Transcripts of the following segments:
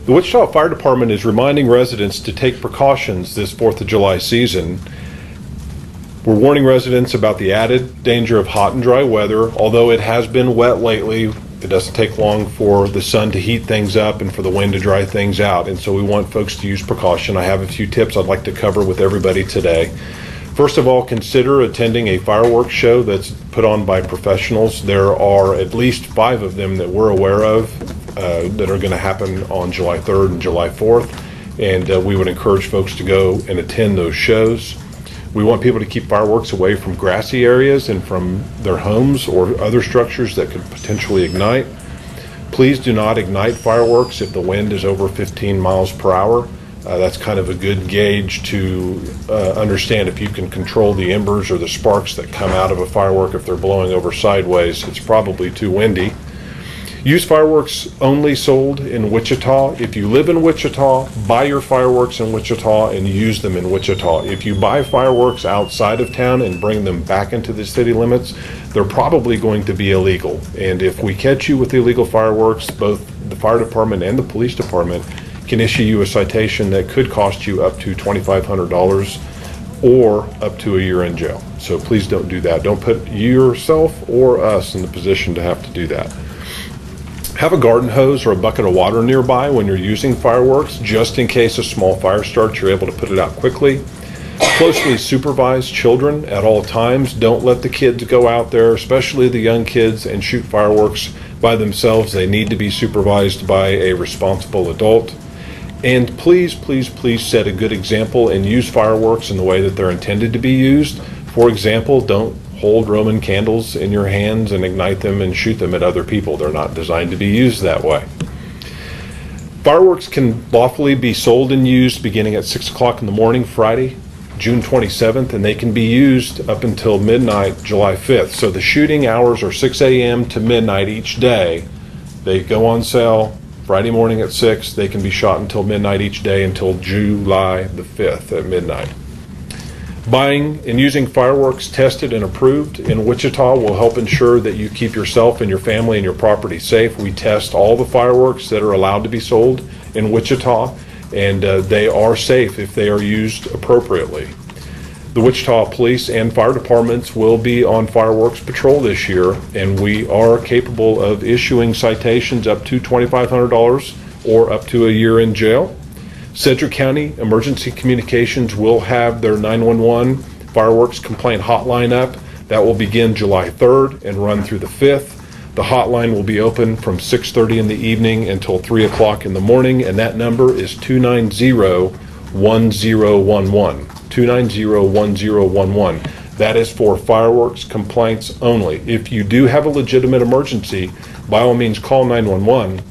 The Wichita Fire Department is reminding residents to take precautions this 4th of July season. We're warning residents about the added danger of hot and dry weather. Although it has been wet lately, it doesn't take long for the sun to heat things up and for the wind to dry things out. And so we want folks to use precaution. I have a few tips I'd like to cover with everybody today. First of all, consider attending a fireworks show that's put on by professionals. There are at least 5 of them that we're aware of that are going to happen on July 3rd and July 4th, and we would encourage folks to go and attend those shows. We want people to keep fireworks away from grassy areas and from their homes or other structures that could potentially ignite. Please do not ignite fireworks if the wind is over 15 miles per hour. That's kind of a good gauge to understand if you can control the embers or the sparks that come out of a firework. If they're blowing over sideways, it's probably too windy. Use fireworks only sold in Wichita. If you live in Wichita, buy your fireworks in Wichita and use them in Wichita. If you buy fireworks outside of town and bring them back into the city limits, they're probably going to be illegal. And if we catch you with illegal fireworks, both the fire department and the police department can issue you a citation that could cost you up to $2,500 or up to a year in jail. So please don't do that. Don't put yourself or us in the position to have to do that. Have a garden hose or a bucket of water nearby when you're using fireworks, just in case a small fire starts, you're able to put it out quickly. Closely supervise children at all times. Don't let the kids go out there, especially the young kids, and shoot fireworks by themselves. They need to be supervised by a responsible adult. And please, please, please set a good example and use fireworks in the way that they're intended to be used. For example, don't hold Roman candles in your hands and ignite them and shoot them at other people. They're not designed to be used that way. Fireworks can lawfully be sold and used beginning at 6 o'clock in the morning, Friday, June 27th, and they can be used up until midnight, July 5th. So the shooting hours are 6 a.m. to midnight each day. They go on sale Friday morning at 6. They can be shot until midnight each day until July the 5th at midnight. Buying and using fireworks tested and approved in Wichita will help ensure that you keep yourself and your family and your property safe. We test all the fireworks that are allowed to be sold in Wichita, and they are safe if they are used appropriately. The Wichita Police and Fire Departments will be on fireworks patrol this year, and we are capable of issuing citations up to $2,500 or up to a year in jail. Sedgwick County Emergency Communications will have their 911 fireworks complaint hotline up. That will begin July 3rd and run through the 5th. The hotline will be open from 6:30 in the evening until 3 o'clock in the morning, and that number is 290-1011. 290-1011. That is for fireworks complaints only. If you do have a legitimate emergency, by all means call 911.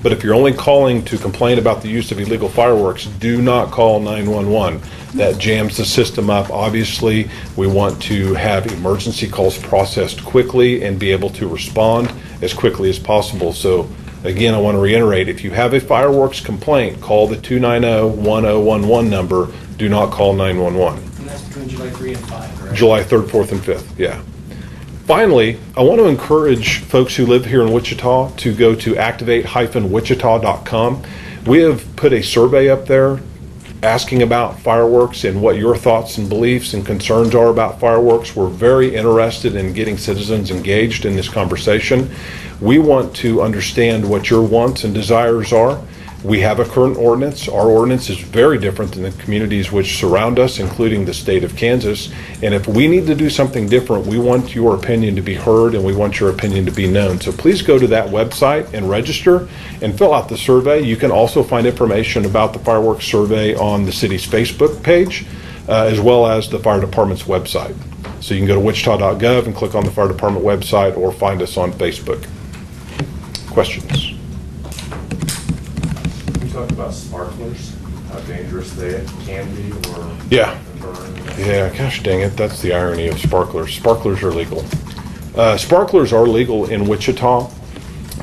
But if you're only calling to complain about the use of illegal fireworks, do not call 911. That jams the system up. Obviously, we want to have emergency calls processed quickly and be able to respond as quickly as possible. So again, I want to reiterate, if you have a fireworks complaint, call the 290-1011 number. Do not call 911. And that's between July 3 and 5, right? July 3rd, 4th, and 5th, yeah. Finally, I want to encourage folks who live here in Wichita to go to activate-wichita.com. We have put a survey up there asking about fireworks and what your thoughts and beliefs and concerns are about fireworks. We're very interested in getting citizens engaged in this conversation. We want to understand what your wants and desires are. We have a current ordinance. Our ordinance is very different than the communities which surround us, including the state of Kansas. And if we need to do something different, we want your opinion to be heard and we want your opinion to be known. So please go to that website and register and fill out the survey. You can also find information about the fireworks survey on the city's Facebook page, as well as the fire department's website. So you can go to wichita.gov and click on the fire department website or find us on Facebook. Questions? Talk about sparklers, how dangerous they can be, or Yeah. burn. Yeah, gosh dang it, that's the irony of sparklers. Sparklers are legal. Sparklers are legal in Wichita,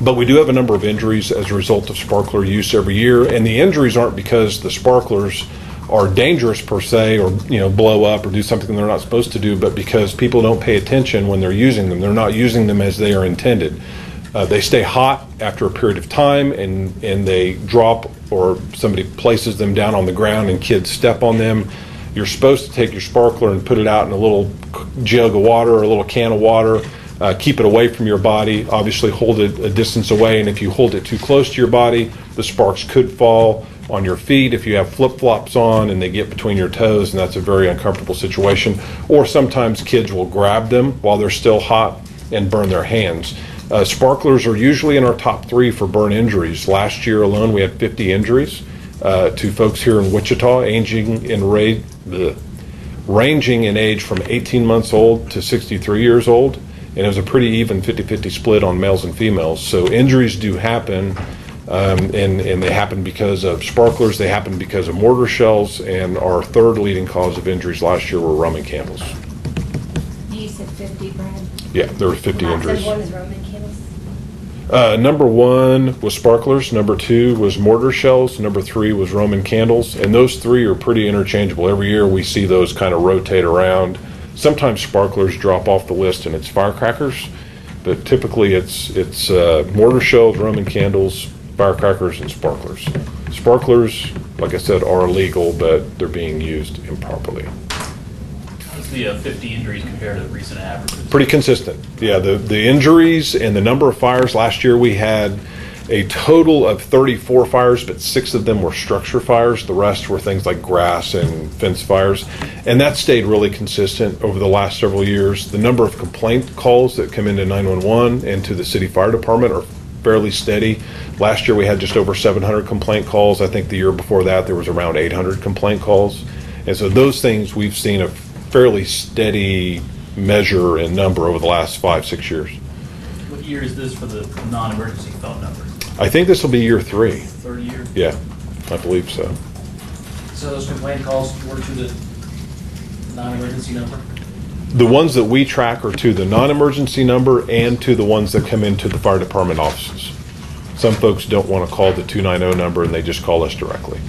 but we do have a number of injuries as a result of sparkler use every year, and the injuries aren't because the sparklers are dangerous per se, or blow up or do something they're not supposed to do, but because people don't pay attention when they're using them. They're not using them as they are intended. They stay hot after a period of time, and they drop, or somebody places them down on the ground and kids step on them. You're supposed to take your sparkler and put it out in a little jug of water or a little can of water. Keep it away from your body. Obviously hold it a distance away, and if you hold it too close to your body, the sparks could fall on your feet if you have flip-flops on and they get between your toes, and that's a very uncomfortable situation. Or sometimes kids will grab them while they're still hot and burn their hands. Sparklers are usually in our top 3 for burn injuries. Last year alone we had 50 injuries to folks here in Wichita, ranging in age from 18 months old to 63 years old, and it was a pretty even 50-50 split on males and females. So injuries do happen, and they happen because of sparklers, they happen because of mortar shells, and our third leading cause of injuries last year were Roman candles. You said 50, Brad? Yeah, there were 50 injuries. One is Roman candles. Number 1 was sparklers, number 2 was mortar shells, number 3 was Roman candles, and those 3 are pretty interchangeable. Every year we see those kind of rotate around. Sometimes sparklers drop off the list and it's firecrackers, but typically it's mortar shells, Roman candles, firecrackers, and sparklers. Sparklers, like I said, are illegal, but they're being used improperly. What's the 50 injuries compared to the recent averages? Pretty consistent. Yeah, the injuries and the number of fires. Last year we had a total of 34 fires, but 6 of them were structure fires. The rest were things like grass and fence fires. And that stayed really consistent over the last several years. The number of complaint calls that come into 911 and to the city fire department are fairly steady. Last year we had just over 700 complaint calls. I think the year before that there was around 800 complaint calls. And so those things we've seen a fairly steady measure and number over the last 5-6 years. What year is this for the non-emergency phone number? I think this will be year 3. 30 year? Yeah, I believe so. So those complaint calls were to the non-emergency number? The ones that we track are to the non-emergency number and to the ones that come into the fire department offices. Some folks don't want to call the 290 number and they just call us directly.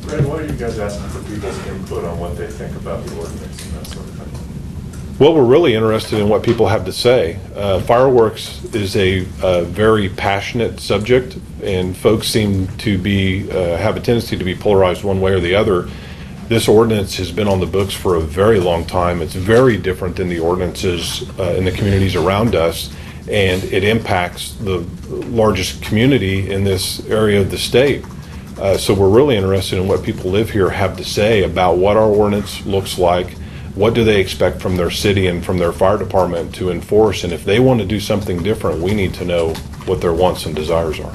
Brad, why are you guys asking for people's input on what they think about the ordinance and that sort of thing? Well, we're really interested in what people have to say. Fireworks is a very passionate subject, and folks seem to be have a tendency to be polarized one way or the other. This ordinance has been on the books for a very long time. It's very different than the ordinances in the communities around us, and it impacts the largest community in this area of the state. So we're really interested in what people live here have to say about what our ordinance looks like. What do they expect from their city and from their fire department to enforce? And if they want to do something different, we need to know what their wants and desires are.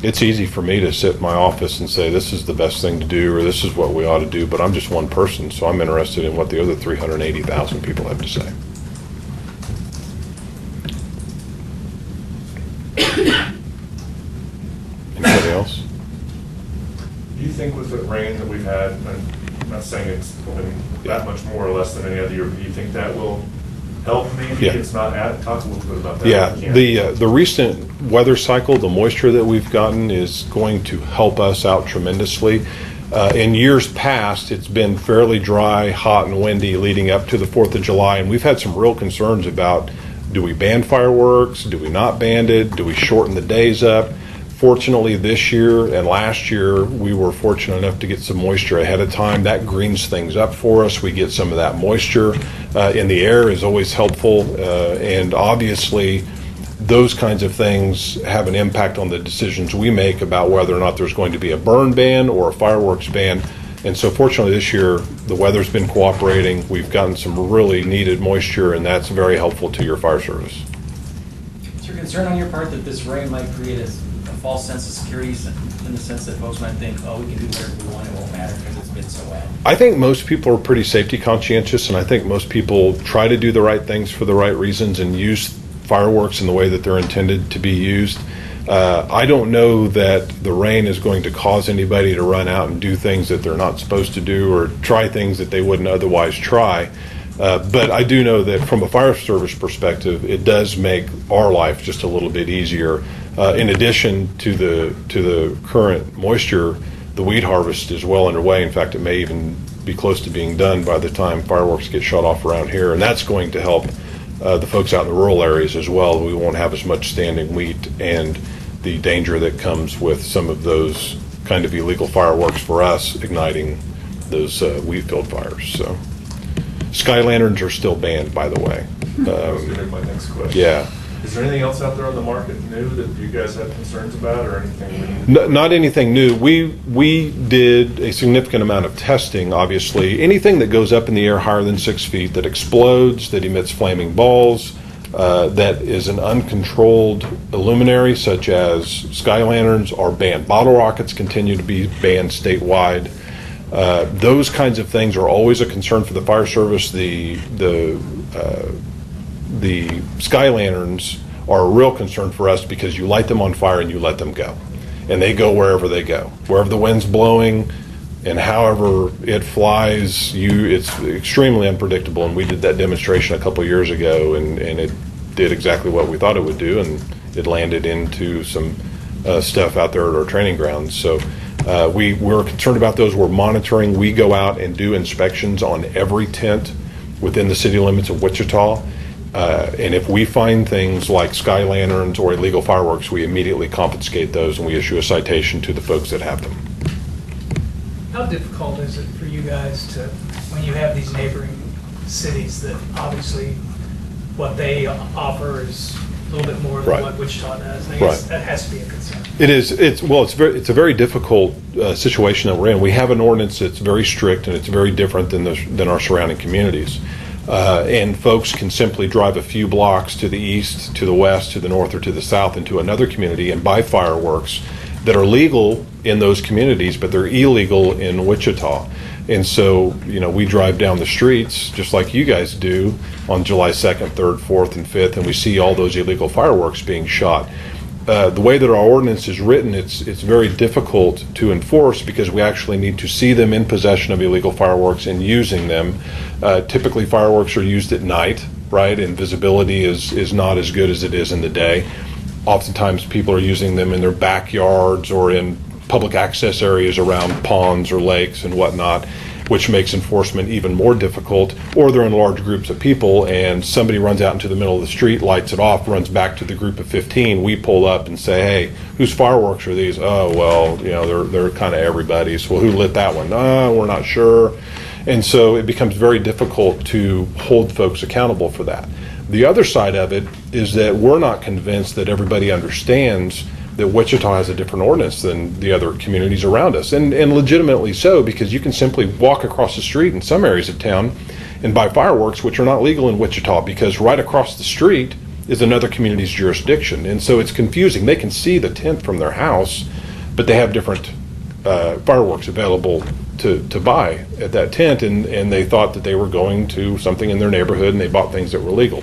It's easy for me to sit in my office and say this is the best thing to do or this is what we ought to do, but I'm just one person, so I'm interested in what the other 380,000 people have to say. Anybody else? Do you think with the rain that we've had, I'm not saying it's been that much more or less than any other year, but do you think that will help maybe? Yeah. It's not talk a little bit about that. Yeah, if you can. the recent weather cycle, the moisture that we've gotten is going to help us out tremendously. In years past, it's been fairly dry, hot, and windy leading up to the 4th of July, and we've had some real concerns about, do we ban fireworks? Do we not ban it? Do we shorten the days up? Fortunately, this year and last year, we were fortunate enough to get some moisture ahead of time. That greens things up for us. We get some of that moisture in the air is always helpful, and obviously, those kinds of things have an impact on the decisions we make about whether or not there's going to be a burn ban or a fireworks ban. And so fortunately this year, the weather's been cooperating. We've gotten some really needed moisture, and that's very helpful to your fire service. Is there concern on your part that this rain might create a false sense of security in the sense that folks might think, oh, we can do whatever we want, it won't matter because it's been so wet? I think most people are pretty safety conscientious, and I think most people try to do the right things for the right reasons and use fireworks in the way that they're intended to be used. I don't know that the rain is going to cause anybody to run out and do things that they're not supposed to do or try things that they wouldn't otherwise try. But I do know that from a fire service perspective, it does make our life just a little bit easier. In addition to the current moisture, the weed harvest is well underway. In fact, it may even be close to being done by the time fireworks get shut off around here, and that's going to help the folks out in the rural areas as well. We won't have as much standing wheat and the danger that comes with some of those kind of illegal fireworks for us igniting those wheat field fires. So sky lanterns are still banned, by the way. That was gonna be my next question. Yeah. Is there anything else out there on the market new that you guys have concerns about, or anything we need? Not anything new. We did a significant amount of testing, obviously. Anything that goes up in the air higher than 6 feet, that explodes, that emits flaming balls, that is an uncontrolled illuminary, such as sky lanterns, are banned. Bottle rockets continue to be banned statewide. Those kinds of things are always a concern for the fire service. The sky lanterns are a real concern for us because you light them on fire and you let them go. And they go wherever they go. Wherever the wind's blowing and however it flies, it's extremely unpredictable. And we did that demonstration a couple of years ago, and it did exactly what we thought it would do, and it landed into some stuff out there at our training grounds. So we're concerned about those. We're monitoring. We go out and do inspections on every tent within the city limits of Wichita. And if we find things like sky lanterns or illegal fireworks, we immediately confiscate those and we issue a citation to the folks that have them. How difficult is it for you guys to, when you have these neighboring cities that obviously what they offer is a little bit more than Right. what Wichita does? I guess Right. that has to be a concern. It is. It's a very difficult situation that we're in. We have an ordinance that's very strict and it's very different than our surrounding communities. And folks can simply drive a few blocks to the east, to the west, to the north, or to the south into another community and buy fireworks that are legal in those communities, but they're illegal in Wichita. And so, we drive down the streets just like you guys do on July 2nd, 3rd, 4th, and 5th, and we see all those illegal fireworks being shot. The way that our ordinance is written, it's very difficult to enforce because we actually need to see them in possession of illegal fireworks and using them. Typically, fireworks are used at night, right? And visibility is not as good as it is in the day. Oftentimes, people are using them in their backyards or in public access areas around ponds or lakes and whatnot, which makes enforcement even more difficult. Or they're in large groups of people and somebody runs out into the middle of the street, lights it off, runs back to the group of 15. We pull up and say, hey, whose fireworks are these? Oh, well, they're kind of everybody's. Well, who lit that one? We're not sure. And so it becomes very difficult to hold folks accountable for that. The other side of it is that we're not convinced that everybody understands that Wichita has a different ordinance than the other communities around us, and legitimately so, because you can simply walk across the street in some areas of town and buy fireworks, which are not legal in Wichita, because right across the street is another community's jurisdiction. And so it's confusing. They can see the tent from their house, but they have different fireworks available to buy at that tent, and they thought that they were going to something in their neighborhood, and they bought things that were legal.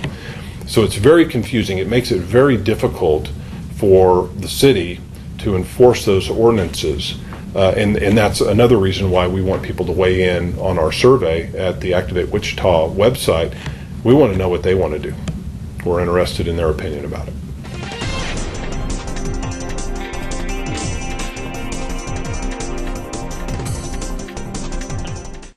So it's very confusing. It makes it very difficult for the city to enforce those ordinances. And that's another reason why we want people to weigh in on our survey at the Activate Wichita website. We want to know what they want to do. We're interested in their opinion about it.